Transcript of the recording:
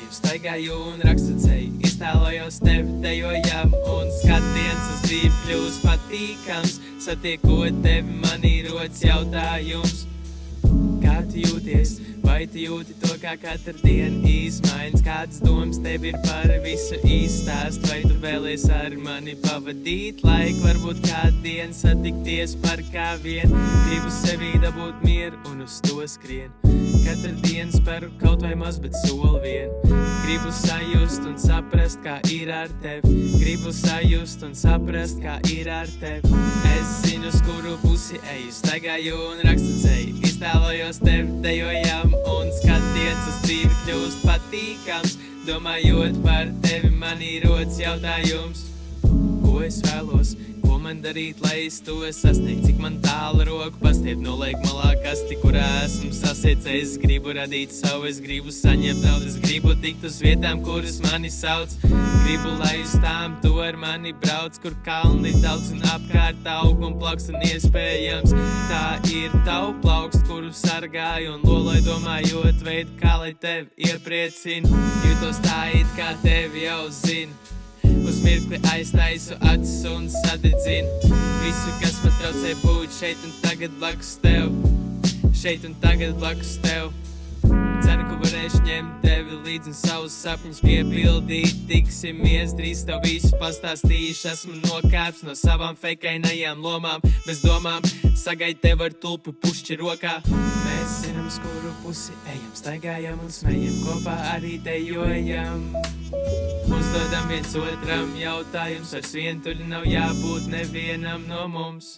eju, staigāju un rakstu ceļu. Iztēlojos tevi, dejojam, un skatiens uz dzīvi kļūst patīkams. Satiekot tevi, manī rodas jautājums. Kā tu jūties? Vai tu jūti to, kā katru dienu izmaiņas? Kādas domas tev ir par visu izstāst? Vai tu vēlies ar mani pavadīt laiku? Varbūt kādu dienu satikties par kā vien. Gribu sevī dabūt mieru un uz to skrien. Katru dienu speru kaut vai maz, bet soli vien. Gribu sajust un saprast, kā ir ar tevi. Gribu sajust un saprast, kā ir ar tevi. Es zinu, uz kuru pusi eju, staigāju un rakstu ceļu. Iztēlojos tevi, dejojam, un skatiens uz dzīvi kļūst patīkams. Domājot par tevi, manī rodas jautājums. Ko es vēlos? Ko man darīt, lai es to sasniegtu? Cik man tālu roku pastiep, noliek malā kasti, kurā esmu sasiecējis. Es gribu radīt savu, es gribu saņemt naudu, es gribu tikt uz vietām, kuras mani sauc. Gribu, lai uz tām tu ar mani brauc, kur kalni daudz un apkārt aug un plauks un iespējams. Tā ir tavu plaukst, kuru sargāju un loloju, domājot veidu, kā lai tevi iepriecinu. Jūtos tā it kā tevi jau zinu. Uz mirkli aiztaisu acis un sadedzinu visu, kas man traucē būt šeit un tagad blakus tev. Šeit un tagad blakus tev. Ceru, ka varēšu ņemt tevi līdz un savus sapņus piepildīt. Tiksimies, drīz tev visu pastāstīšu. Esmu nokāps no savām feikainajām lomām. Bez domām sagaid tev ar tulpu pušķi rokā. Mēs zinām, uz kuru pusi ejam, staigājam un smējam, kopā arī dejojam. Uzdodam viens otram jautājums, vairs vientuļi nav jābūt nevienam no mums.